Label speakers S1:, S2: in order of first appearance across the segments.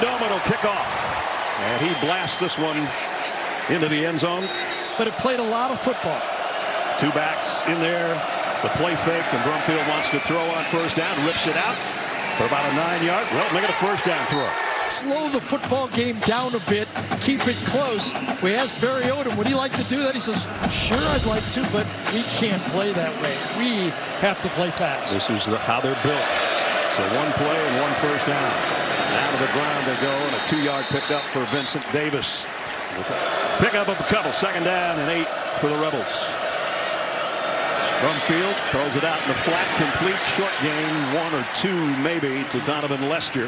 S1: Doman will kick off. And he blasts this one into the end zone.
S2: But it played a lot of football.
S1: Two backs in there. The play fake, and Brumfield wants to throw on first down. Rips it out for about a 9-yard. Well, make it a first down throw.
S2: Slow the football game down a bit. Keep it close. We asked Barry Odom, would he like to do that? He says, sure, I'd like to, but we can't play that way. We have to play fast.
S1: This is how they're built. So one play and one first down. Down to the ground they go, and a 2-yard pickup for Vincent Davis. Pickup of a couple. Second down and 8 for the Rebels. Brumfield throws it out in the flat, complete, short gain, 1 or 2 maybe to Donovan Lester.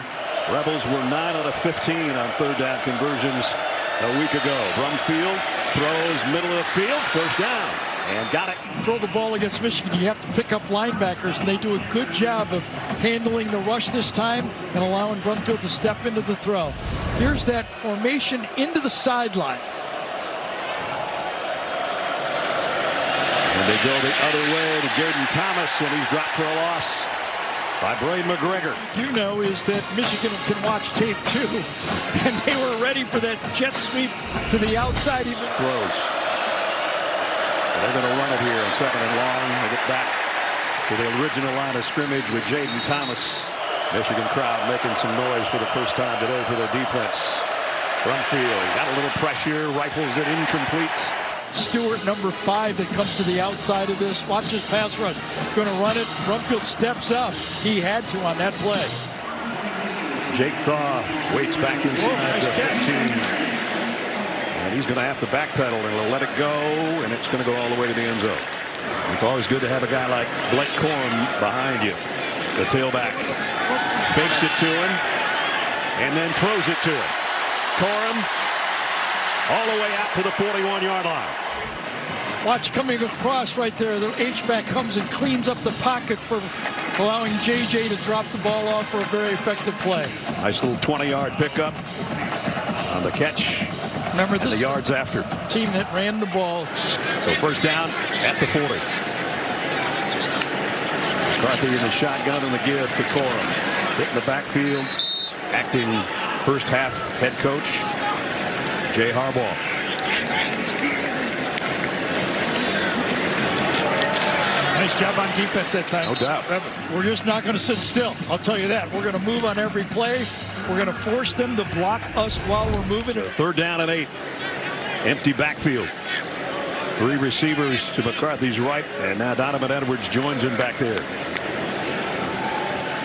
S1: Rebels were 9 out of 15 on third down conversions a week ago. Brumfield throws middle of the field, first down, and got it.
S2: Throw the ball against Michigan, you have to pick up linebackers, and they do a good job of handling the rush this time and allowing Brumfield to step into the throw. Here's that formation into the sideline.
S1: And they go the other way to Jaden Thomas, and he's dropped for a loss by Braden McGregor.
S2: You know is that Michigan can watch tape too, and they were ready for that jet sweep to the outside. Even
S1: throws. They're going to run it here on second and long. They get back to the original line of scrimmage with Jaden Thomas. Michigan crowd making some noise for the first time today for their defense. Brumfield got a little pressure, rifles it incomplete.
S2: Stewart, number 5, that comes to the outside of this. Watch his pass rush. Going to run it. Brumfield steps up. He had to on that play.
S1: Jake Thaw waits back inside the 15. And he's going to have to backpedal and let it go, and it's going to go all the way to the end zone. It's always good to have a guy like Blake Corum behind you. The tailback fakes it to him and then throws it to him. Corum all the way out to the 41-yard line.
S2: Watch coming across right there. The H-back comes and cleans up the pocket for allowing JJ to drop the ball off for a very effective play.
S1: Nice little 20-yard pickup on the catch.
S2: Remember this,
S1: and the yards after.
S2: Team that ran the ball.
S1: So first down at the 40. McCarthy in the shotgun and the give to Corum. Hitting the backfield. Acting first half head coach Jay Harbaugh.
S2: Nice job on defense that time.
S1: No doubt.
S2: We're just not going to sit still. I'll tell you that. We're going to move on every play. We're going to force them to block us while we're moving.
S1: Third down and 8. Empty backfield. 3 receivers to McCarthy's right, and now Donovan Edwards joins him back there.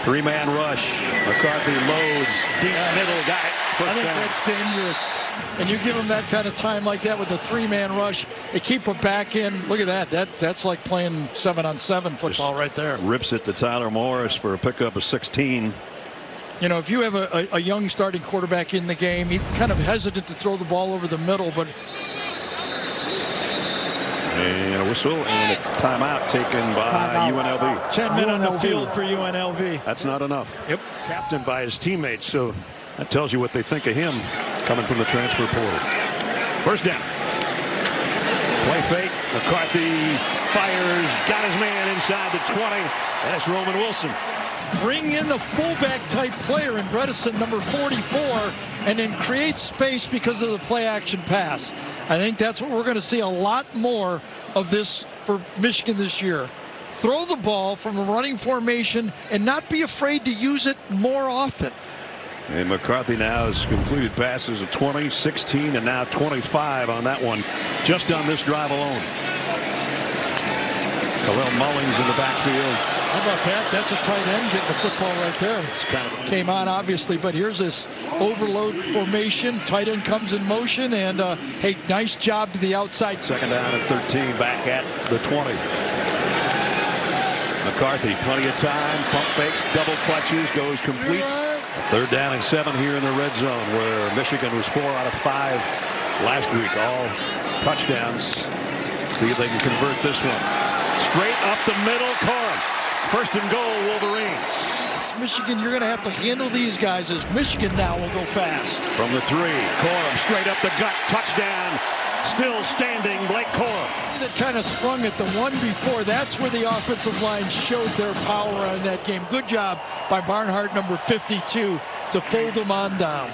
S1: 3-man rush. McCarthy loads. Deep middle. Got it.
S2: I think that's dangerous. And you give them that kind of time like that with a 3-man rush, they keep it back in. Look at that. That's like playing 7-on-7 football right there.
S1: Rips it to Tyler Morris for a pickup of 16.
S2: You know, if you have a young starting quarterback in the game, he's kind of hesitant to throw the ball over the middle, but.
S1: And a whistle and a timeout taken by UNLV.
S2: 10 men on the field for UNLV.
S1: That's not enough.
S2: Yep.
S1: Captained by his teammates, so that tells you what they think of him coming from the transfer portal. First down. Play fake. McCarthy fires. Got his man inside the 20. And it's Roman Wilson.
S2: Bring in the fullback type player in Bredesen, number 44, and then create space because of the play action pass. I think that's what we're going to see a lot more of this for Michigan this year. Throw the ball from a running formation and not be afraid to use it more often.
S1: And McCarthy now has completed passes of 20, 16, and now 25 on that one, just on this drive alone. Khalil Mullings in the backfield.
S2: How about that? That's a tight end getting the football right there. It's kind of came on obviously, but here's this overload formation. Tight end comes in motion, and hey, nice job to the outside.
S1: Second down at 13, back at the 20. McCarthy, plenty of time, pump fakes, double clutches, goes complete. Third down and 7 here in the red zone, where Michigan was 4 out of 5 last week, all touchdowns. See if they can convert this one. Straight up the middle, Corum. First and goal, Wolverines.
S2: It's Michigan. You're going to have to handle these guys as Michigan now will go fast.
S1: From the 3, Corum straight up the gut, touchdown. Still standing, Blake Corum.
S2: That kind of sprung at the one before. That's where the offensive line showed their power on that game. Good job by Barnhart, number 52, to fold them on down.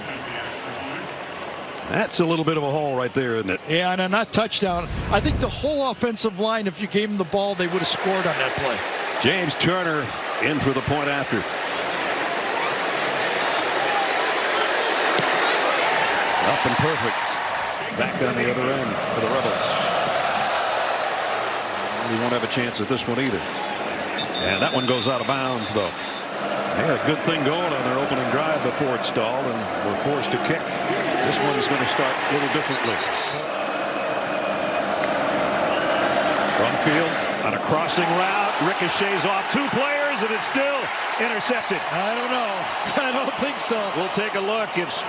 S1: That's a little bit of a hole right there, isn't it?
S2: Yeah, and a not touchdown. I think the whole offensive line, if you gave them the ball, they would have scored on that play.
S1: James Turner in for the point after. Up and perfect. Back on the other end for the Rebels. He won't have a chance at this one either. And that one goes out of bounds, though. They had a good thing going on their opening drive before it stalled and were forced to kick. This one's going to start a little differently. Brumfield on a crossing route, ricochets off 2 players, and it's still intercepted.
S2: I don't know. I don't think so.
S1: We'll take a look. It's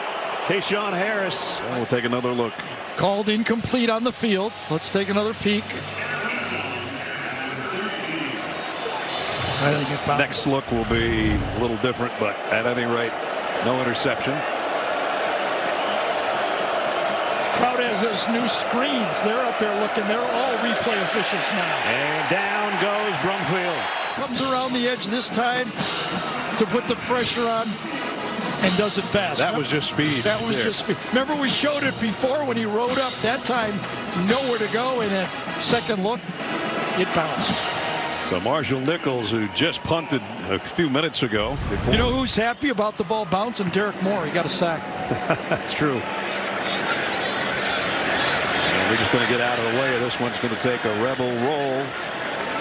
S1: Kayshawn Harris. And we'll take another look.
S2: Called incomplete on the field. Let's take another peek. I think it's bounced.
S1: Next look will be a little different, but at any rate, no interception.
S2: Crowd has those new screens. They're up there looking. They're all replay officials now.
S1: And down goes Brumfield.
S2: Comes around the edge this time to put the pressure on and does it fast.
S1: That was just speed.
S2: That was
S1: there.
S2: just speed. Remember we showed it before when he rode up. That time, nowhere to go. And a second look, it bounced.
S1: So Marshall Nichols, who just punted a few minutes ago.
S2: You know who's happy about the ball bouncing? Derek Moore. He got a sack.
S1: That's true. And we're just going to get out of the way. This one's going to take a Rebel roll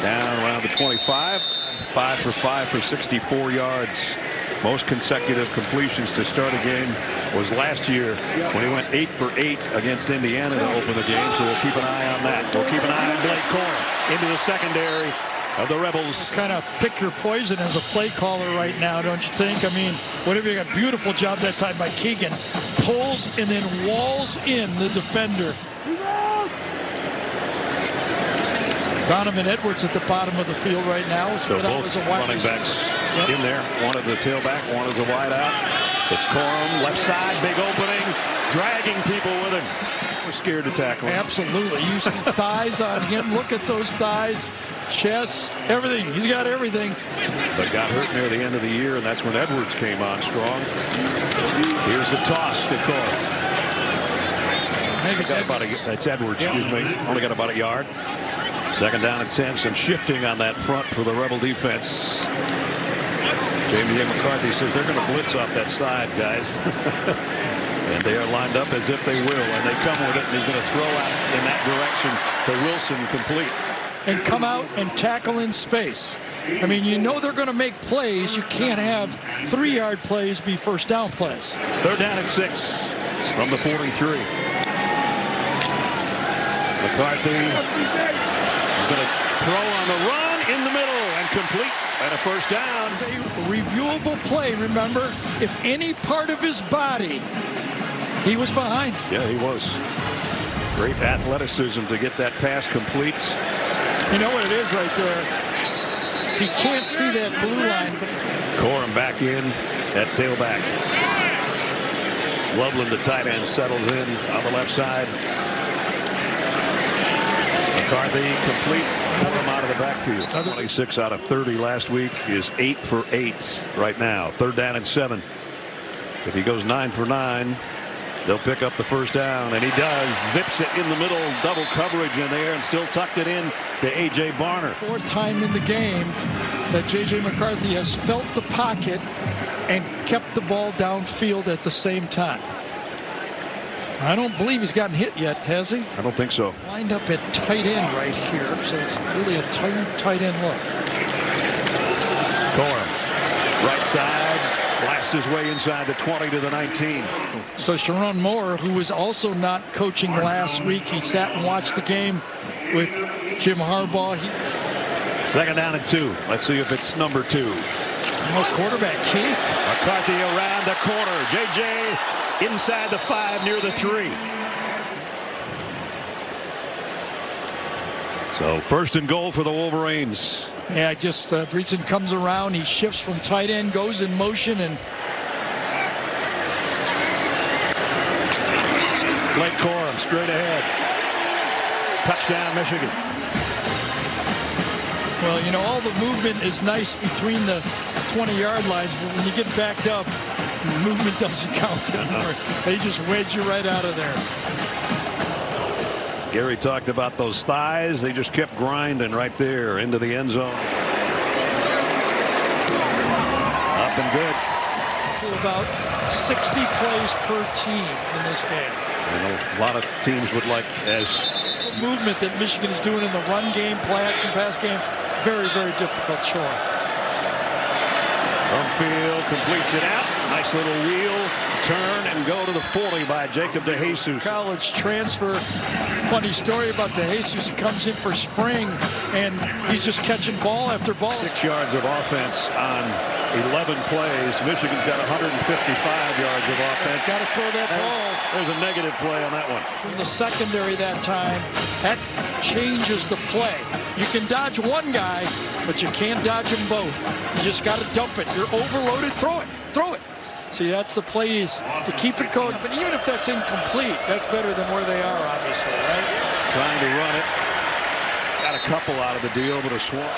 S1: down around the 25. 5 for 5 for 64 yards. Most consecutive completions to start a game was last year when he went 8 for 8 against Indiana to open the game. So we'll keep an eye on that. We'll keep an eye on Blake Corum into the secondary of the Rebels.
S2: Kind of pick your poison as a play caller right now, don't you think? I mean, whatever you got, beautiful job that time by Keegan. Pulls and then walls in the defender. Donovan Edwards at the bottom of the field right now.
S1: So both running backs in there. One is a tailback, one is a wide out. It's Corum, left side, big opening, dragging people with him. We're scared to tackle him.
S2: Absolutely. You see thighs on him. Look at those thighs. Chest, everything. He's got everything.
S1: But got hurt near the end of the year, and that's when Edwards came on strong. Here's the toss to Corum. That's Edwards, excuse me. Only got about a yard. Second down and 10. Some shifting on that front for the Rebel defense. Jamie A. McCarthy says they're going to blitz off that side, guys. And they are lined up as if they will. And they come with it, and he's going to throw out in that direction to Wilson complete.
S2: And come out and tackle in space. I mean, you know they're going to make plays. You can't have 3-yard plays be first down plays.
S1: Third down and 6 from the 43. McCarthy is going to throw on the run in the middle and complete and a first down.
S2: It's a reviewable play, remember? If any part of his body, he was behind.
S1: Yeah, he was. Great athleticism to get that pass complete.
S2: You know what it is right there? He can't see that blue line.
S1: Corum back in at tailback. Loveland, the tight end, settles in on the left side. McCarthy complete. Corum out of the backfield. 26 out of 30 last week is 8 for 8 right now. Third down and 7. If he goes 9 for 9, they'll pick up the first down, and he does. Zips it in the middle, double coverage in there, and still tucked it in to A.J. Barner.
S2: Fourth time in the game that J.J. McCarthy has felt the pocket and kept the ball downfield at the same time. I don't believe he's gotten hit yet, has he?
S1: I don't think so.
S2: Lined up at tight end right here, so it's really a tight end look.
S1: Corum, right side, blasts his way inside the 20 to the 19.
S2: So Sharon Moore, who was also not coaching last week, he sat and watched the game with Jim Harbaugh.
S1: Second down and 2. Let's see if it's number 2.
S2: Quarterback Keith.
S1: McCarthy around the corner. J.J. inside the 5 near the 3. So first and goal for the Wolverines.
S2: Yeah, just Breedson comes around. He shifts from tight end, goes in motion, and
S1: Blake Corum straight ahead. Touchdown, Michigan.
S2: Well, you know, all the movement is nice between the 20-yard lines, but when you get backed up, Movement doesn't count anymore. They just wedge you right out of there.
S1: Gary talked about those thighs. They just kept grinding right there into the end zone. Up and good.
S2: About 60 plays per team in this game.
S1: A lot of teams would like as
S2: movement that Michigan is doing in the run game, play action, pass game. Very, very difficult chore.
S1: Brumfield completes it out. Nice little wheel, turn, and go to the 40 by Jacob DeJesus.
S2: College transfer. Funny story about DeJesus. He comes in for spring, and he's just catching ball after ball.
S1: 6 yards of offense on 11 plays. Michigan's got 155 yards of offense.
S2: Got to throw that ball.
S1: There's a negative play on that one.
S2: From the secondary that time, that changes the play. You can dodge one guy, but you can't dodge them both. You just got to dump it. You're overloaded. Throw it. Throw it. See, that's the plays to keep it going. But even if that's incomplete, that's better than where they are, obviously, right?
S1: Trying to run it. Got a couple out of the deal, but a swamp.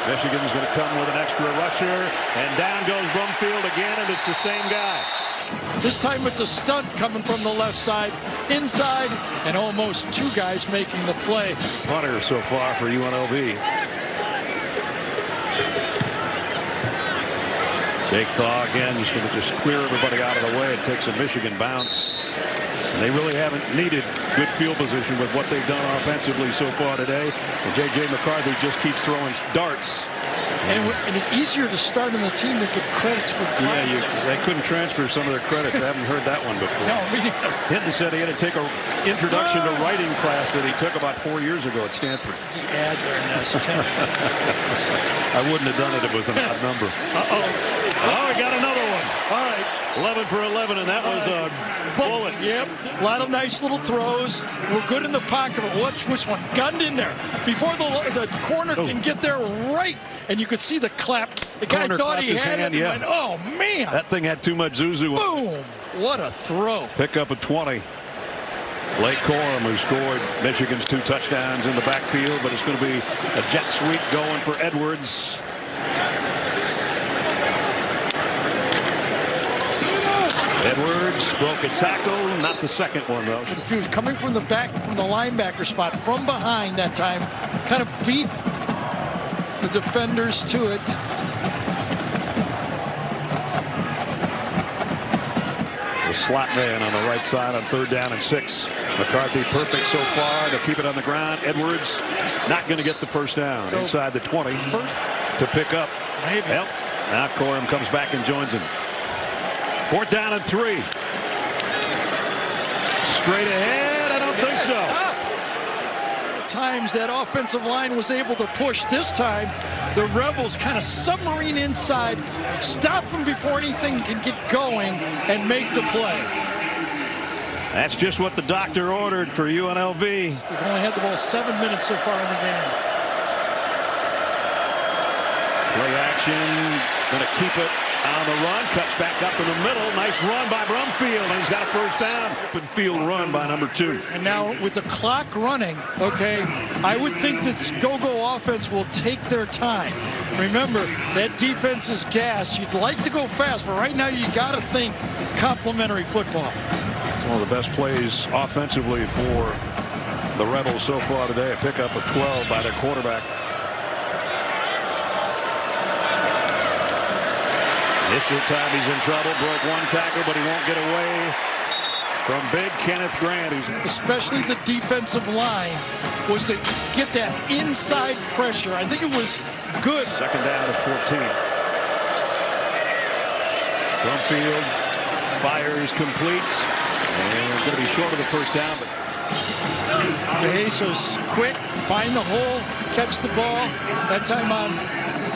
S1: Michigan's going to come with an extra rusher, and down goes Brumfield again, and it's the same guy.
S2: This time it's a stunt coming from the left side, inside, and almost 2 guys making the play.
S1: Punter so far for UNLV. Jake Thaw again, just going to clear everybody out of the way. It takes a Michigan bounce. And they really haven't needed good field position with what they've done offensively so far today. And J.J. McCarthy just keeps throwing darts.
S2: And it's easier to start on the team that get credits for classics.
S1: They couldn't transfer some of their credits. I haven't heard that one before.
S2: No, me neither.
S1: Hinton said he had to take an introduction to writing class that he took about 4 years ago at Stanford.
S2: Does he add there in this?
S1: I wouldn't have done it if it was an odd number. Oh, we got another one. All right. 11 for 11, and that was a bullet.
S2: Yep. A lot of nice little throws. We're good in the pocket. Watch which one. Gunned in there. Before the corner can get there right. And you could see the clap. The guy thought he had it.
S1: Yeah.
S2: Went, oh, man.
S1: That thing had too much zuzu.
S2: Boom. What a throw.
S1: Pick up a 20. Blake Corum, who scored Michigan's 2 touchdowns in the backfield, but it's going to be a jet sweep going for Edwards. Edwards broke a tackle, not the second one though.
S2: He was coming from the back, from the linebacker spot, from behind that time, kind of beat the defenders to it.
S1: The slot man on the right side on 3rd down and 6. McCarthy perfect so far to keep it on the ground. Edwards not going to get the first down. So inside the 20 to pick up.
S2: Maybe.
S1: Yep. Now Corum comes back and joins him. 4th down and 3. Straight ahead. I don't think so.
S2: Times that offensive line was able to push. This time the Rebels kind of submarine inside, stop them before anything can get going, and make the play.
S1: That's just what the doctor ordered for UNLV.
S2: They've only had the ball 7 minutes so far in the game.
S1: Play action, going to keep it on the run, cuts back up in the middle. Nice run by Brumfield, and he's got a first down. Open field run by number 2.
S2: And now with the clock running, okay, I would think that go-go offense will take their time. Remember, that defense is gassed. You'd like to go fast, but right now you got to think complimentary football.
S1: It's one of the best plays offensively for the Rebels so far today. A pickup of 12 by their quarterback. This is the time he's in trouble. Broke 1 tackle, but he won't get away from big Kenneth Grant.
S2: Especially the defensive line was to get that inside pressure. I think it was good.
S1: 2nd down and 14. Brumfield fires complete. And going to be short of the first down. But
S2: DeJesus quick, find the hole, catch the ball. That time on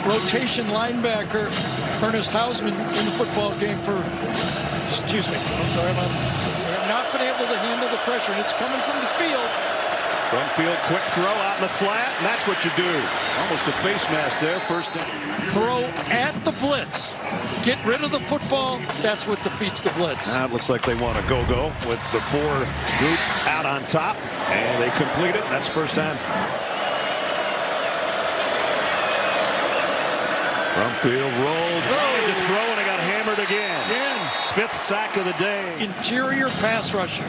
S2: rotation linebacker Ernest Hausman in the football game for, excuse me, I'm sorry, have not been able to handle the pressure, and it's coming from the field.
S1: Brumfield, quick throw out in the flat, and that's what you do. Almost a face mask there, 1st down.
S2: Throw at the blitz. Get rid of the football. That's what defeats the blitz.
S1: Now it looks like they want to go-go with the 4 group out on top, and they complete it. That's first time. Brumfield rolls, to throw, and they got hammered again. sack of the day.
S2: Interior pass rusher.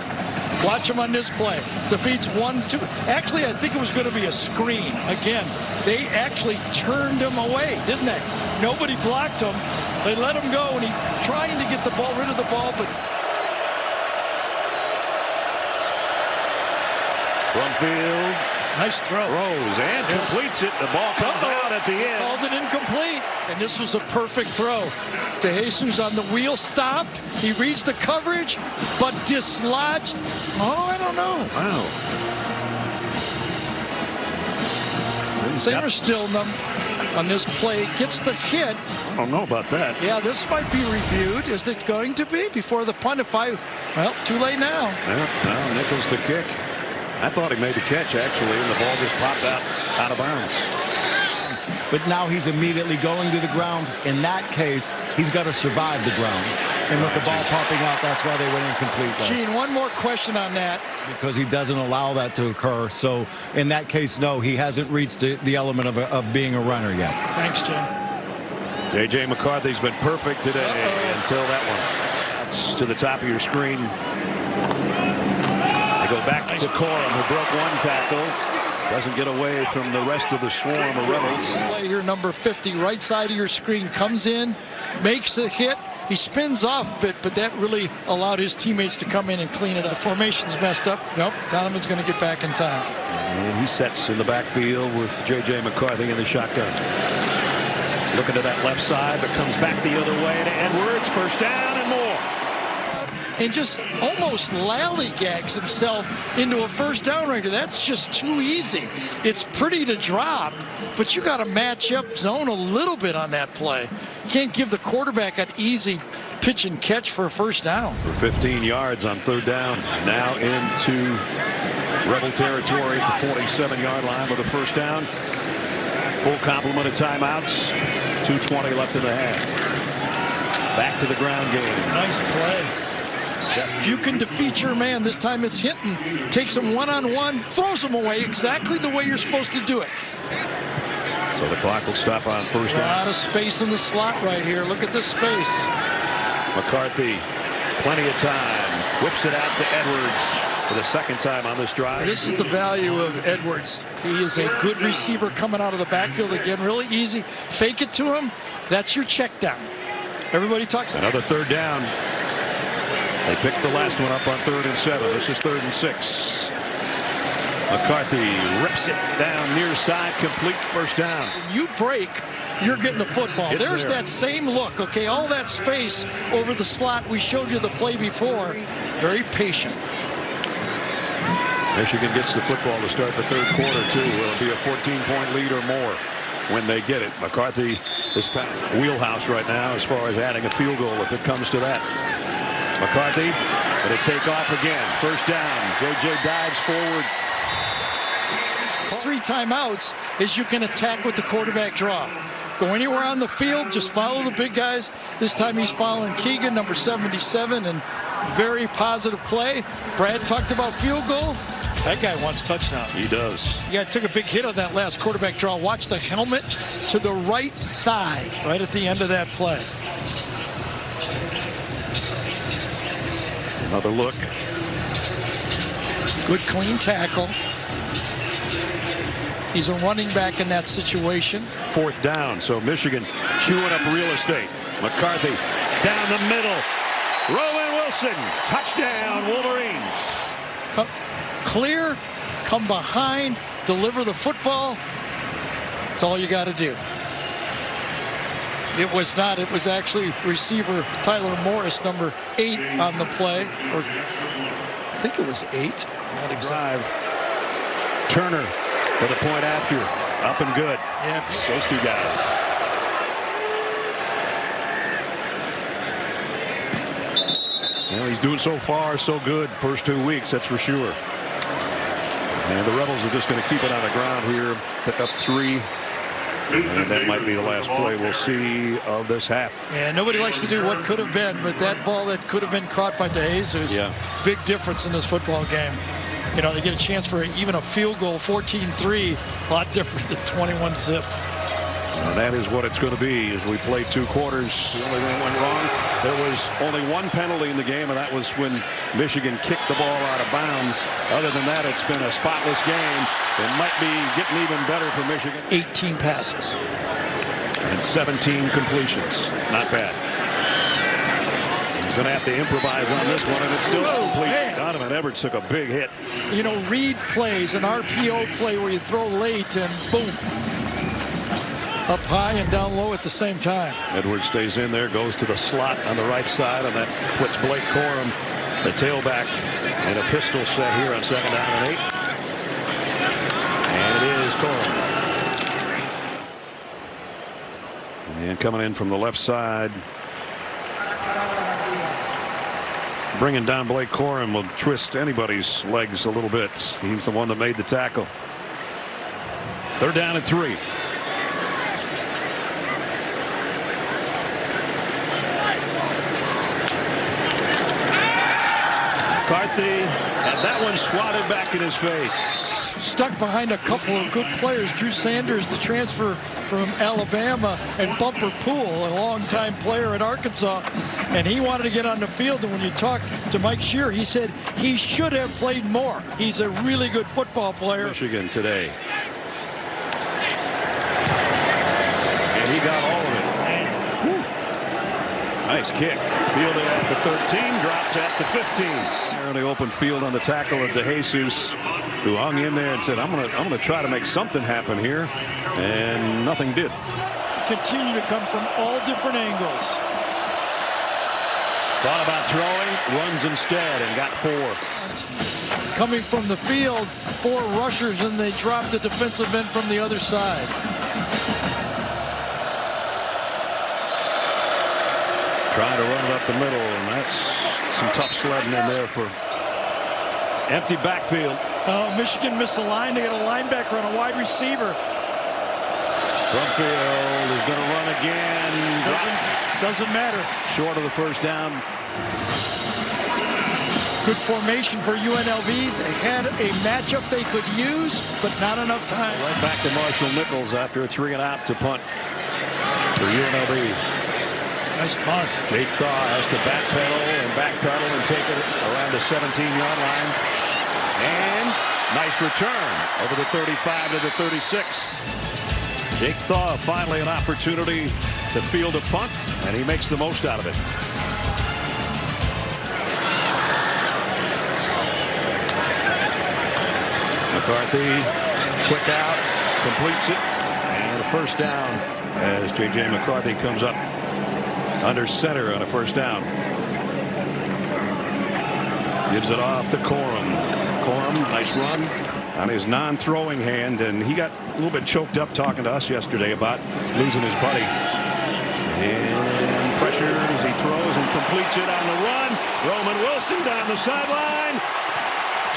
S2: Watch him on this play. Defeats 1-2. Actually, I think it was going to be a screen. Again, they actually turned him away, didn't they? Nobody blocked him. They let him go, and he trying to get the ball, rid of the ball, but
S1: Brumfield.
S2: nice throw.
S1: Throws and completes it. The ball comes out at the end.
S2: Called it incomplete. And this was a perfect throw. To Jesus on the wheel, stopped. He reads the coverage, but dislodged. Oh, I don't know.
S1: Wow.
S2: Singer still on this play gets the hit.
S1: I don't know about that.
S2: Yeah, this might be reviewed. Is it going to be before the punt? Well, too late now.
S1: Yeah, now Nichols to kick. I thought he made the catch, actually, and the ball just popped out of bounds.
S3: But now he's immediately going to the ground. In that case, he's got to survive the ground. And with the ball popping out, that's why they went incomplete.
S2: Gene, one more question on that.
S3: Because he doesn't allow that to occur. So in that case, no, he hasn't reached the element of being a runner yet.
S2: Thanks, Jim.
S1: J.J. McCarthy's been perfect today until that one. That's to the top of your screen. Go back to Corum, who broke one tackle. Doesn't get away from the rest of the swarm of Rebels.
S2: Play here, number 50, right side of your screen, comes in, makes a hit. He spins off it, but that really allowed his teammates to come in and clean it up. The formation's messed up. Nope, Donovan's going to get back in time.
S1: And he sets in the backfield with J.J. McCarthy in the shotgun. Looking to that left side, but comes back the other way to Edwards. First down and more.
S2: And just almost lollygags himself into a first down right there. That's just too easy. It's pretty to drop, but you got to match up zone a little bit on that play. Can't give the quarterback an easy pitch and catch for a first down.
S1: For 15 yards on third down. Now into Rebel territory at the 47-yard line with a first down. Full complement of timeouts. 2:20 left in the half. Back to the ground game.
S2: Nice play. If you can defeat your man, this time it's Hinton, takes him one-on-one, throws him away exactly the way you're supposed to do it.
S1: So the clock will stop on first down.
S2: A lot of space in the slot right here. Look at this space.
S1: McCarthy, plenty of time, whips it out to Edwards for the second time on this drive.
S2: This is the value of Edwards. He is a good receiver coming out of the backfield again, really easy. Fake it to him, that's your check down. Everybody talks about
S1: another third down. They picked the last one up on 3rd and 7. This is 3rd and 6. McCarthy rips it down near side, complete, first down.
S2: When you break, you're getting the football. There's that same look, okay? All that space over the slot. We showed you the play before. Very patient.
S1: Michigan gets the football to start the third quarter, too. It'll be a 14-point lead or more when they get it. McCarthy, this time, wheelhouse right now as far as adding a field goal if it comes to that. McCarthy, going to take off again. First down. J.J. dives forward.
S2: 3 timeouts is you can attack with the quarterback draw. Go anywhere on the field, just follow the big guys. This time he's following Keegan, number 77, and very positive play. Brad talked about field goal. That guy wants touchdown.
S1: He does.
S2: Yeah, took a big hit on that last quarterback draw. Watch the helmet to the right thigh right at the end of that play.
S1: Another look.
S2: Good clean tackle. He's a running back in that situation.
S1: 4th down, so Michigan chewing up real estate. McCarthy down the middle. Rowan Wilson, touchdown, Wolverines.
S2: Clear, come behind, deliver the football. That's all you got to do. It was not. It was actually receiver Tyler Morris, number 8 on the play. Or I think it was 8. Not exactly.
S1: Turner for the point after. Up and good.
S2: Yeah.
S1: Those two guys. Well, he's doing so far so good. First 2 weeks, that's for sure. And the Rebels are just going to keep it on the ground here. Pick up 3. And that might be the last play we'll see of this half.
S2: Yeah, nobody likes to do what could have been, but that ball that could have been caught by DeJesus, big difference in this football game. You know, they get a chance for even a field goal, 14-3, a lot different than 21-zip.
S1: And that is what it's going to be as we play 2 quarters. The only thing went wrong, there was only 1 penalty in the game, and that was when Michigan kicked the ball out of bounds. Other than that, it's been a spotless game. It might be getting even better for Michigan.
S2: 18 passes.
S1: And 17 completions. Not bad. He's going to have to improvise on this one, and it's still complete. Donovan Edwards took a big hit.
S2: You know, read plays, an RPO play where you throw late and boom. Up high and down low at the same time.
S1: Edwards stays in there, goes to the slot on the right side, and that puts Blake Corum, the tailback, in a pistol set here on 2nd down and 8. And it is Corum. And coming in from the left side, bringing down Blake Corum will twist anybody's legs a little bit. He's the one that made the tackle. 3rd down and 3. McCarthy, and that one swatted back in his face.
S2: Stuck behind a couple of good players. Drew Sanders, the transfer from Alabama, and Bumper Poole, a longtime player at Arkansas, and he wanted to get on the field. And when you talk to Mike Shear, he said he should have played more. He's a really good football player.
S1: Michigan today. And he got all of it. Woo. Nice kick. Fielded at the 13, dropped at the 15. In the open field on the tackle of DeJesus, who hung in there and said, I'm gonna try to make something happen here, and nothing did.
S2: Continue to come from all different angles.
S1: Thought about throwing, runs instead, and got 4.
S2: Coming from the field, 4 rushers, and they dropped the defensive end from the other side.
S1: Trying to run it up the middle, and that's some tough sledding in there for empty backfield.
S2: Oh, Michigan missed a line. They got a linebacker and a wide receiver.
S1: Brumfield is going to run again.
S2: Doesn't matter.
S1: Short of the 1st down.
S2: Good formation for UNLV. They had a matchup they could use, but not enough time.
S1: Right back to Marshall Nichols after a 3 and out to punt for UNLV.
S2: Nice punt.
S1: Jake Thaw has to backpedal and take it around the 17-yard line. And nice return over the 35 to the 36. Jake Thaw finally an opportunity to field a punt, and he makes the most out of it. McCarthy, quick out, completes it, and a 1st down as J.J. McCarthy comes up under center on a 1st down. Gives it off to Corum. Corum, nice run on his non-throwing hand, and he got a little bit choked up talking to us yesterday about losing his buddy. And pressure as he throws and completes it on the run. Roman Wilson down the sideline.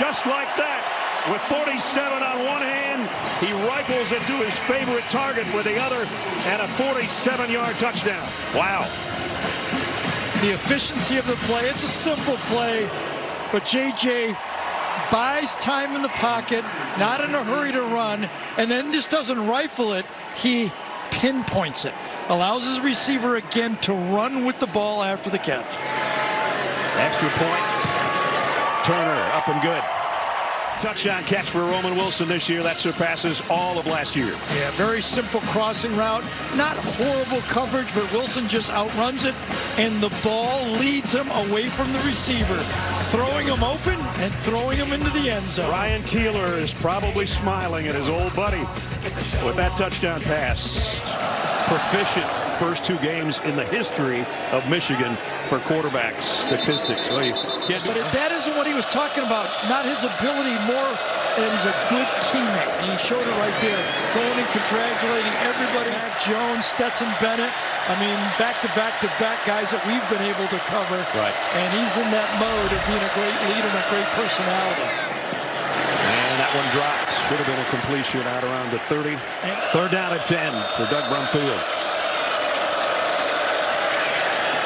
S1: Just like that. With 47 on one hand, he rifles it to his favorite target with the other, and a 47-yard touchdown. Wow.
S2: The efficiency of the play, it's a simple play, but J.J. buys time in the pocket, not in a hurry to run, and then just doesn't rifle it. He pinpoints it, allows his receiver again to run with the ball after the catch.
S1: Extra point. Turner up and good. Touchdown catch for Roman Wilson this year. That surpasses all of last year.
S2: Yeah, very simple crossing route. Not horrible coverage, but Wilson just outruns it, and the ball leads him away from the receiver, throwing him open and throwing him into the end zone.
S1: Ryan Keeler is probably smiling at his old buddy with that touchdown pass. Proficient first 2 games in the history of Michigan for quarterbacks statistics. Well,
S2: but that isn't what he was talking about. Not his ability, more that he's a good teammate. And he showed it right there, going and congratulating everybody. Mac Jones, Stetson Bennett. I mean, back-to-back-to-back guys that we've been able to cover.
S1: Right.
S2: And he's in that mode of being a great leader and a great personality.
S1: And that one dropped. Should have been a completion out around the 30. 3rd down at 10 for Doug Brumfield.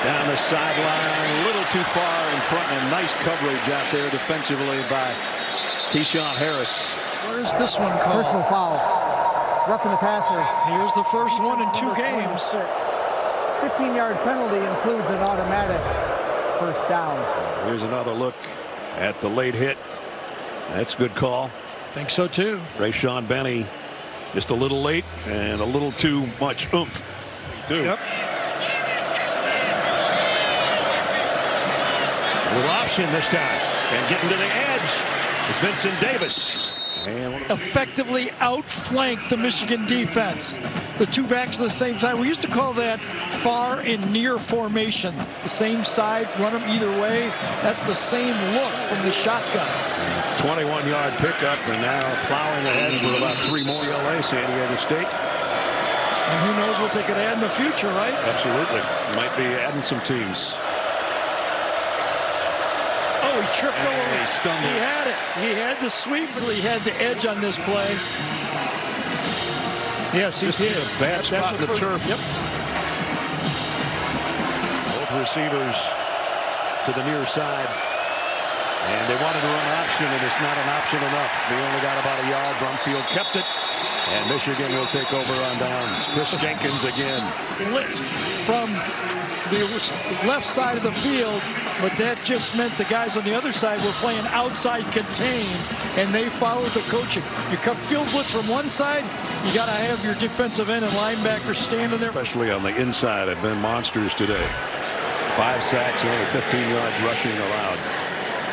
S1: Down the sideline, a little too far in front, and nice coverage out there defensively by Keyshawn Harris.
S2: Where's this one called?
S4: Personal foul. roughing the passer.
S2: Here's the first one in 2 games.
S4: 15-yard penalty includes an automatic first down.
S1: Here's another look at the late hit. That's a good call.
S2: Think so too.
S1: Rayshawn Benny just a little late and a little too much oomph too.
S2: Yep.
S1: With option this time and getting to the edge is Vincent Davis. And
S2: Effectively outflanked the Michigan defense. The 2 backs on the same side. We used to call that far and near formation. The same side, run them either way. That's the same look from the shotgun.
S1: 21-yard pickup, and now plowing ahead for about 3 more. UCLA, San Diego State.
S2: And who knows what they could add in the future, right?
S1: Absolutely. Might be adding some teams.
S2: Oh, he tripped
S1: And
S2: over.
S1: he stumbled.
S2: He had it. He had the sweep, but he had the edge on this play. Yes, he
S1: Just
S2: did.
S1: hit a bad spot in the turf.
S2: Yep.
S1: Both receivers to the near side. And they wanted to run option, and it's not an option enough. They only got about a yard. Brumfield kept it. And Michigan will take over on downs. Chris Jenkins again.
S2: Blitz from the left side of the field, but that just meant the guys on the other side were playing outside contain, and they followed the coaching. You come field blitz from one side, you got to have your defensive end and linebacker standing there.
S1: Especially on the inside have been monsters today. 5 sacks and only 15 yards rushing allowed.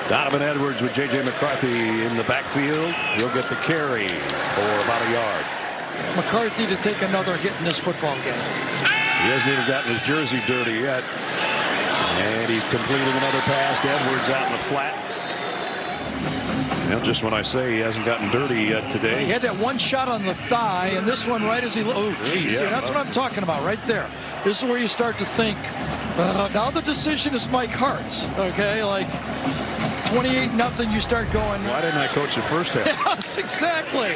S1: Donovan Edwards with J.J. McCarthy in the backfield. He'll get the carry for about a yard.
S2: McCarthy to take another hit in this football game.
S1: He hasn't even gotten his jersey dirty yet. And he's completing another pass to Edwards out in the flat. Well, just when I say he hasn't gotten dirty yet today.
S2: He had that one shot on the thigh, and this one right as he... Oh, geez.
S1: Yeah,
S2: See, that's what I'm talking about right there. This is where you start to think, now the decision is Mike Hart's, okay? Like, 28-0, you start going...
S1: Why didn't I coach the first half?
S2: Yes, exactly.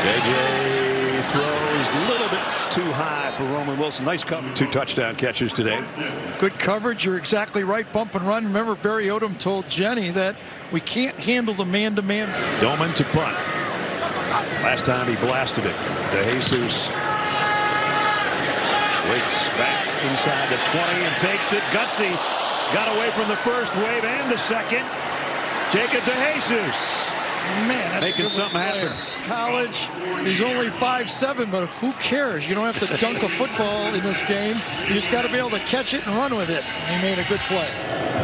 S1: JJ throws a little bit too high for Roman Wilson. Nice cover. 2 touchdown catches today.
S2: Good coverage. You're exactly right. Bump and run. Remember, Barry Odom told Jenny that we can't handle the man-to-man.
S1: Doman to punt. Last time he blasted it. De Jesus waits back inside the 20 and takes it. Gutsy got away from the first wave and the second. Jacob De Jesus.
S2: Man, that's
S1: Making
S2: a good
S1: something
S2: player.
S1: happen.
S2: College, he's only 5'7", but who cares? You don't have to dunk a football in this game. You just got to be able to catch it and run with it. He made a good play.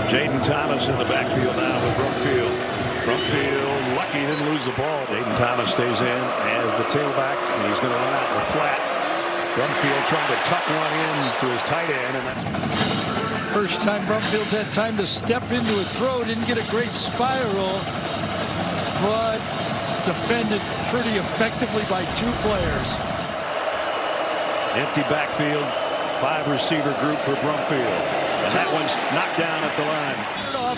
S1: Jaden Thomas in the backfield now with Brumfield. Brumfield lucky he didn't lose the ball. Jaden Thomas stays in as the tailback, and he's going to run out in the flat. Brumfield trying to tuck one in to his tight end, and that's
S2: First time Brumfield's had time to step into a throw. Didn't get a great spiral, but defended pretty effectively by 2 players.
S1: empty backfield. 5 receiver group for Brumfield. And that one's knocked down at the line.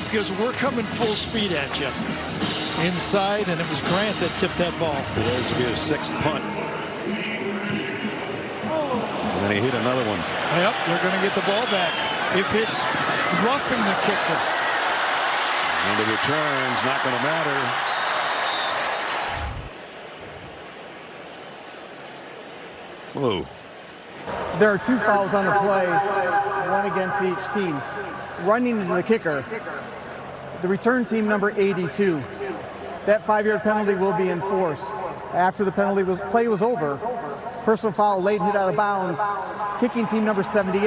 S2: Because we're coming full speed at you. Inside, and it was Grant that tipped that ball.
S1: This will be his 6th punt. And then he hit another one.
S2: Yep, they're going to get the ball back. If it's roughing the kicker.
S1: And the return's not going to matter. Whoa.
S4: There are 2 fouls on the play, 1 against each team. Running into the kicker, the return team number 82. That 5-yard penalty will be enforced. After the play was over, personal foul, late hit out of bounds, kicking team number 78.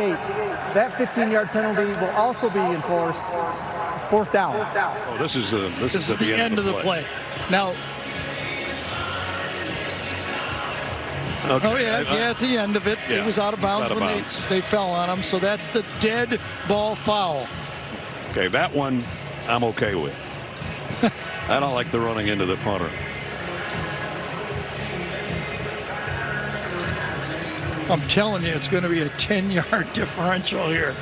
S4: That 15-yard penalty will also be enforced. 4th down.
S1: Oh, this is at
S2: the end of the play. Now.
S1: Okay.
S2: Oh, yeah, at the end of it,
S1: Yeah,
S2: it was out of bounds
S1: out of
S2: when
S1: bounds.
S2: they fell on him. So that's the dead ball foul.
S1: Okay, that one I'm okay with. I don't like the running into the punter.
S2: I'm telling you, it's going to be a 10-yard differential here.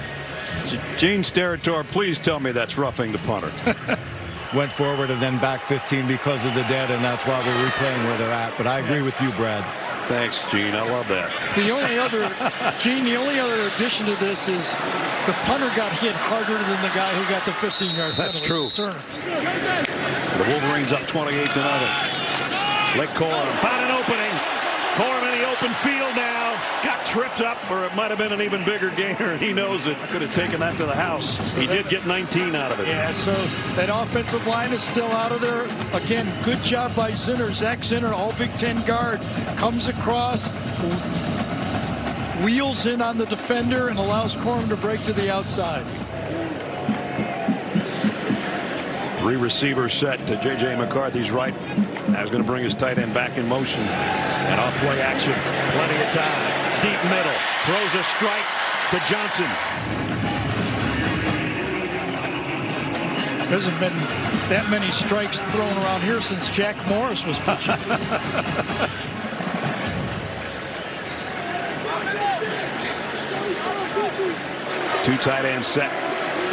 S1: Gene Steratore, please tell me that's roughing the punter.
S3: Went forward and then back 15 because of the dead, and that's why we're replaying where they're at. But I agree with you, Brad.
S1: Thanks, Gene. I love that.
S2: The only other addition to this is the punter got hit harder than the guy who got the 15-yard penalty.
S1: That's true.
S2: Turner.
S1: The Wolverines up 28-0. Blake Corum found an opening. Corum in the open field now. Got tripped up, or it might have been an even bigger gainer, and he knows it. Could have taken that to the house. He did get 19 out of it.
S2: Yeah, so that offensive line is still out of there. Again, good job by Zinner. Zach Zinner, all Big Ten guard, comes across, wheels in on the defender, and allows Corum to break to the outside.
S1: 3 receivers set to J.J. McCarthy's right. Now he's going to bring his tight end back in motion. And off play action. Plenty of time. Deep middle. Throws a strike to Johnson.
S2: There hasn't been that many strikes thrown around here since Jack Morris was pitching.
S1: 2 tight ends set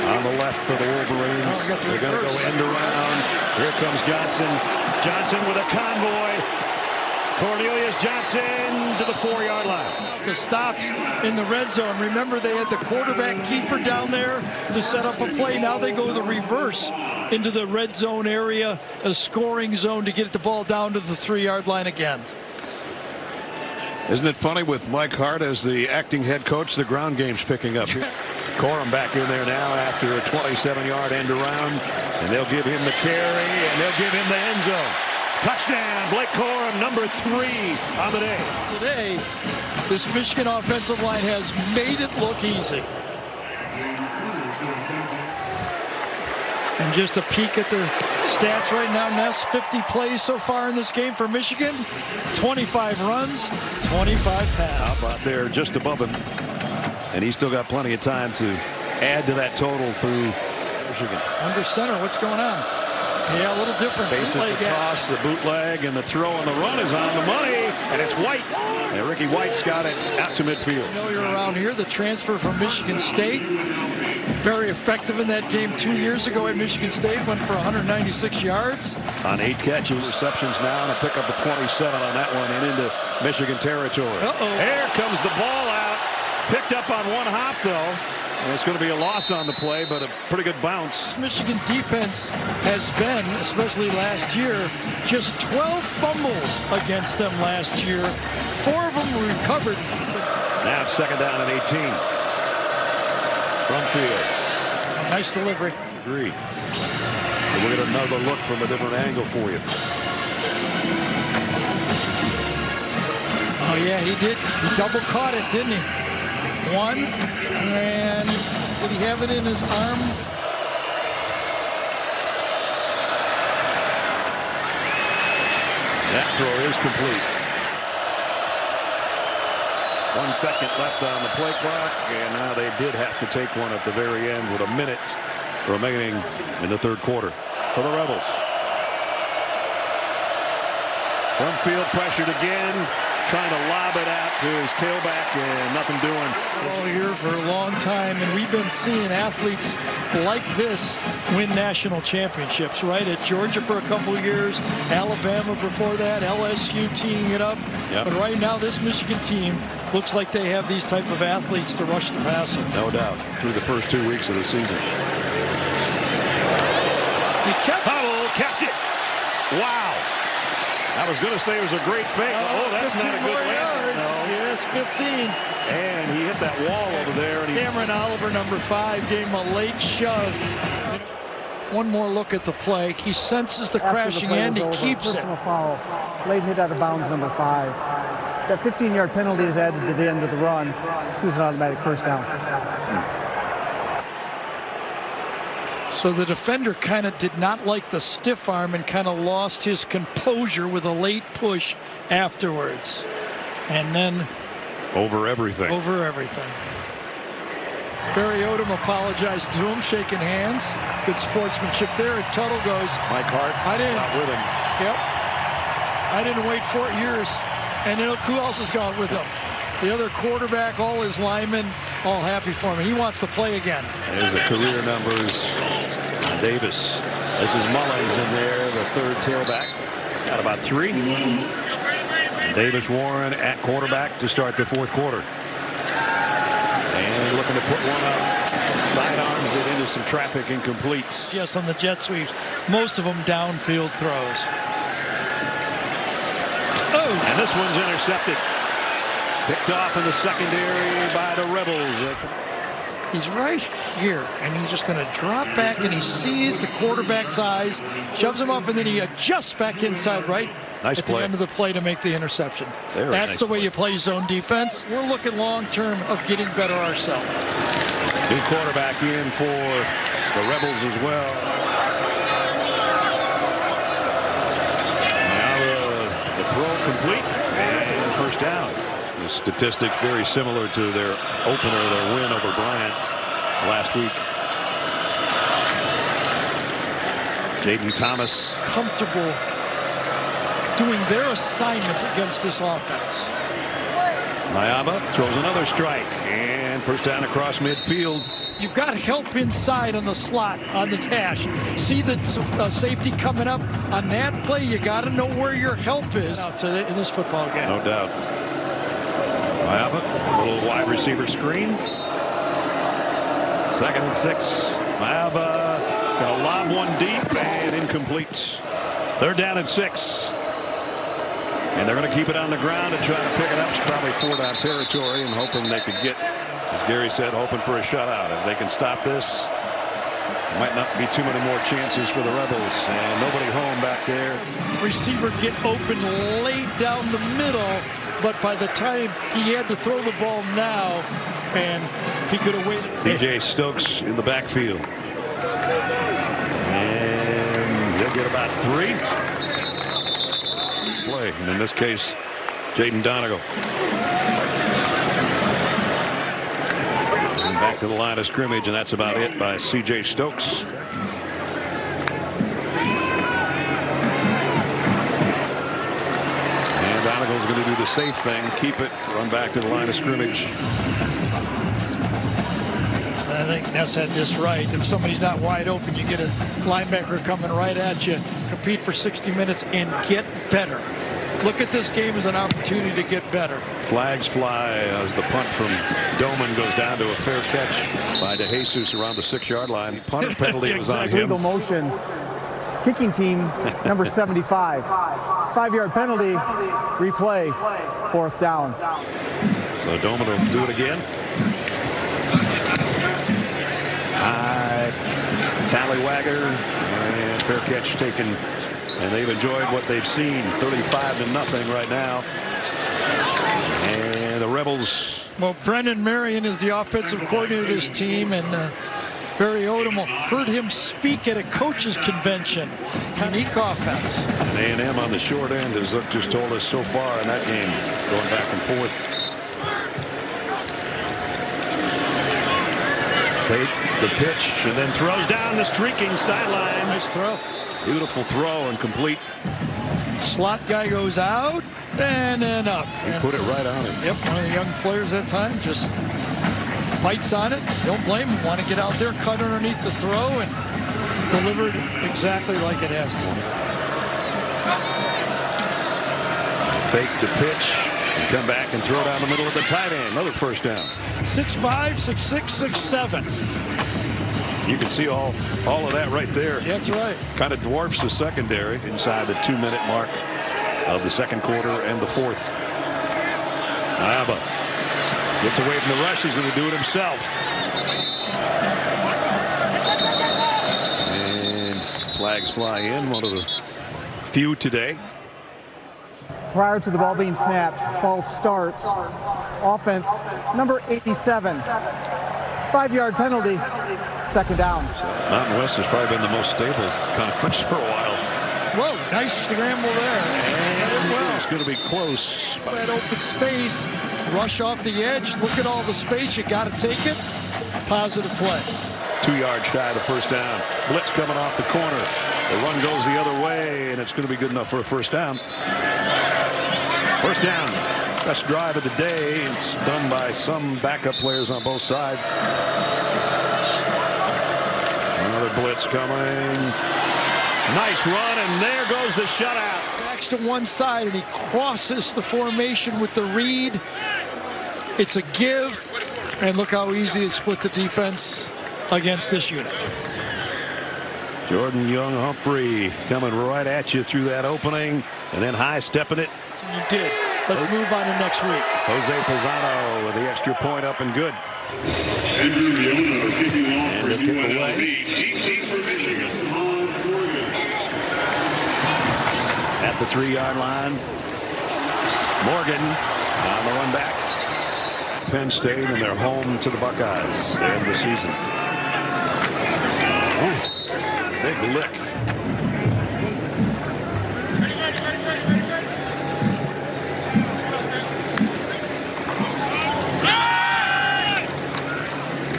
S1: on the left for the Wolverines. They're going to go end around. Here comes Johnson. Johnson with a convoy. Cornelius Johnson to the 4-yard line.
S2: The stops in the red zone. Remember, they had the quarterback keeper down there to set up a play. Now they go the reverse into the red zone area, a scoring zone, to get the ball down to the 3-yard line again.
S1: Isn't it funny with Mike Hart as the acting head coach, the ground game's picking up. Corum back in there now after a 27-yard end around, and they'll give him the carry, and they'll give him the end zone. Touchdown, Blake Corum, number 3 on the day.
S2: Today, this Michigan offensive line has made it look easy. And just a peek at the stats right now, Ness, 50 plays so far in this game for Michigan, 25 runs, 25 passes.
S1: How about there, just above him. And he's still got plenty of time to add to that total through Michigan.
S2: Under center, what's going on? Yeah, a little different.
S1: Bases the toss, the bootleg, and the throw, and the run is on the money, and it's White. And Ricky White's got it out to midfield.
S2: Familiar around here, the transfer from Michigan State. Very effective in that game 2 years ago at Michigan State. Went for 196 yards.
S1: On 8 catches, receptions now, and a pickup of 27 on that one, and into Michigan territory. Here comes the ball out. Picked up on one hop, though. And it's going to be a loss on the play, but a pretty good bounce.
S2: Michigan defense has been, especially last year, just 12 fumbles against them last year. 4 of them were recovered.
S1: Now it's 2nd down and 18. From field.
S2: Nice delivery.
S1: Agreed. So we'll get another look from a different angle for you.
S2: Oh, yeah, he did. He double caught it, didn't he? One, and did he have it in his arm?
S1: That throw is complete. 1 second left on the play clock, and now they did have to take one at the very end with a minute remaining in the 3rd quarter for the Rebels. From field pressured again, trying to lob it out to his tailback, and nothing doing.
S2: All year for a long time, and we've been seeing athletes like this win national championships, right? At Georgia for a couple of years, Alabama before that, LSU teeing it up.
S1: Yep.
S2: But right now, this Michigan team looks like they have these type of athletes to rush the passer.
S1: No doubt, through the first 2 weeks of the season.
S2: He kept
S1: it. Wow. I was going to say it was a great fake. Oh, that's not a good landing. No.
S2: Yes, 15.
S1: And he hit that wall over there. And
S2: Cameron Oliver, number 5, gave him a late shove. One more look at the play. He senses the crashing end. He keeps it.
S4: Foul. Late hit out of bounds, number 5. That 15-yard penalty is added to the end of the run. It was an automatic first down.
S2: So the defender kind of did not like the stiff arm and kind of lost his composure with a late push afterwards. And then
S1: over everything.
S2: Barry Odom apologized to him, shaking hands. Good sportsmanship there. And Tuttle goes,
S1: Mike Hart, not with him.
S2: Yep. I didn't wait 4 years. And then who else has gone with him? The other quarterback, all his linemen, all happy for him. He wants to play again.
S1: There's the career numbers. Davis. This is Mullins in there, the 3rd tailback. Got about 3. Davis Warren at quarterback to start the 4th quarter. And looking to put one up. Sidearms it into some traffic, incomplete.
S2: Yes, on the jet sweeps. Most of them downfield throws.
S1: And this one's intercepted. Picked off in the secondary by the Rebels.
S2: He's right here, and he's just going to drop back, and he sees the quarterback's eyes, shoves him up, and then he adjusts back inside right
S1: Nice
S2: at
S1: play.
S2: the end of the play to make the interception.
S1: Very
S2: That's
S1: nice
S2: the way
S1: play.
S2: you play zone defense. We're looking long-term of getting better ourselves.
S1: New quarterback in for the Rebels as well. Now the throw complete and first down. The statistics very similar to their opener, their win over Bryant last week. Jaden Thomas
S2: Comfortable doing their assignment against this offense.
S1: Mayaba throws another strike and first down across midfield.
S2: You've got help inside on the slot, on the hash. See the safety coming up on that play. You got to know where your help is in this football game.
S1: No doubt. Mayaba, a little wide receiver screen. 2nd and 6. Mayaba gonna lob one deep and incomplete. 3rd down and 6. And they're going to keep it on the ground and try to pick it up. It's probably 4-down territory and hoping they could get, as Gary said, hoping for a shutout. If they can stop this, might not be too many more chances for the Rebels. And nobody home back there.
S2: Receiver get open late down the middle, but by the time he had to throw the ball now, and he could have waited.
S1: C.J. Stokes in the backfield. And he'll get about 3. Play, and in this case, Jaden Donegal. And back to the line of scrimmage, and that's about it by C.J. Stokes. And Donegal's going to do the safe thing, keep it, run back to the line of scrimmage.
S2: I think Ness had this right. If somebody's not wide open, you get a linebacker coming right at you, compete for 60 minutes, and get better. Look at this game as an opportunity to get better.
S1: Flags fly as the punt from Doman goes down to a fair catch by DeJesus around the 6-yard line. Punter penalty was on him.
S4: Legal motion. Kicking team number 75. 5-yard penalty. Replay. 4th down.
S1: So Doman will do it again. High tallywagger and fair catch taken. And they've enjoyed what they've seen. 35-0 right now. And the Rebels.
S2: Well, Brendan Marion is the offensive coordinator of this team, and Barry Odom heard him speak at a coaches convention. Unique offense.
S1: And A&M on the short end, as Zook just told us so far in that game, going back and forth. Fake the pitch and then throws down the streaking sideline.
S2: Nice throw.
S1: Beautiful throw and complete.
S2: Slot guy goes out and then up.
S1: He put it right on him.
S2: Yep, one of the young players that time just bites on it. Don't blame him. Want to get out there, cut underneath the throw, and delivered exactly like it has to.
S1: Fake the pitch and come back and throw down the middle of the tight end. Another first down.
S2: 6'5", 6'6", 6'7".
S1: You can see all of that right there.
S2: That's right.
S1: Kind of dwarfs the secondary inside the 2-minute mark of the 2nd quarter and the 4th. Mayaba gets away from the rush. He's going to do it himself. And flags fly in. One of the few today.
S4: Prior to the ball being snapped, false start. Offense number 87. 5-yard penalty. 2nd down.
S1: Mountain West has probably been the most stable conference for a while.
S2: Whoa, nice scramble there.
S1: And
S2: well.
S1: it's going to be close.
S2: That open space, rush off the edge. Look at all the space. You got to take it. Positive play.
S1: 2 yards shy of the first down. Blitz coming off the corner. The run goes the other way, and it's going to be good enough for a first down. First down. Best drive of the day. It's done by some backup players on both sides. Another blitz coming. Nice run, and there goes the shutout.
S2: Backs to one side, and he crosses the formation with the read. It's a give, and look how easy it split the defense against this unit.
S1: Jordan Young-Humphrey coming right at you through that opening, and then high stepping it
S2: You did. Let's move on to next week.
S1: Jose Pisano with the extra point up and good. And the kick away. At the 3-yard line. Morgan on the run back. Penn State, and they're home to the Buckeyes. They end the season. Ooh, big lick.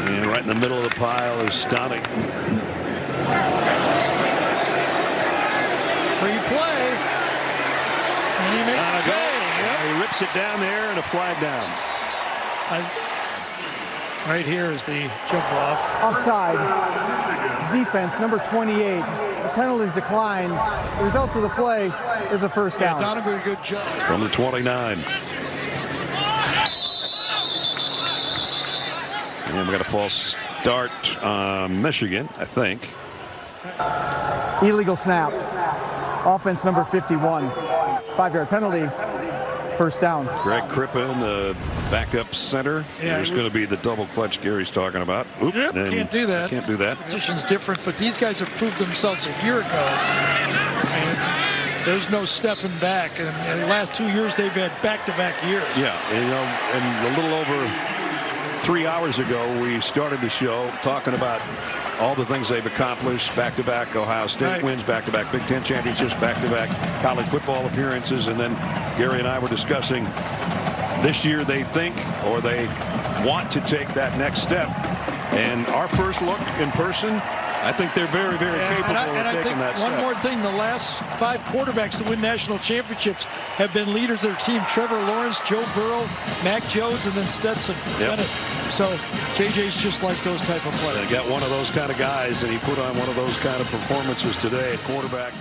S1: And right in the middle of the pile is Stoney.
S2: Free play. And he makes a goal.
S1: Yep. He rips it down there and a flag down.
S2: Right here is the jump off.
S4: Offside. Defense, number 28. The penalties decline. The result of the play is a first down.
S2: Donegal, good job.
S1: From the 29. And we got a false start on Michigan, I think.
S4: Illegal snap. Offense number 51. 5-yard penalty. First down.
S1: Greg Crippen, the backup center.
S2: Yeah,
S1: there's going to be the double clutch Gary's talking about. Oop,
S2: yep, can't do that.
S1: Can't do that.
S2: Position's different, but these guys have proved themselves a year ago. And there's no stepping back. And in the last 2 years, they've had back-to-back years.
S1: Yeah, and a little over 3 hours ago, we started the show talking about all the things they've accomplished. Back-to-back Ohio State wins, back-to-back Big Ten championships, back-to-back college football appearances, and then Gary and I were discussing this year they think, or they want to take that next step. And our first look in person, I think they're very, very capable of taking that step.
S2: One more thing, the last 5 quarterbacks to win national championships have been leaders of their team. Trevor Lawrence, Joe Burrow, Mac Jones, and then Stetson Bennett. So JJ's just like those type of players.
S1: They got one of those kind of guys, and he put on one of those kind of performances today at quarterback.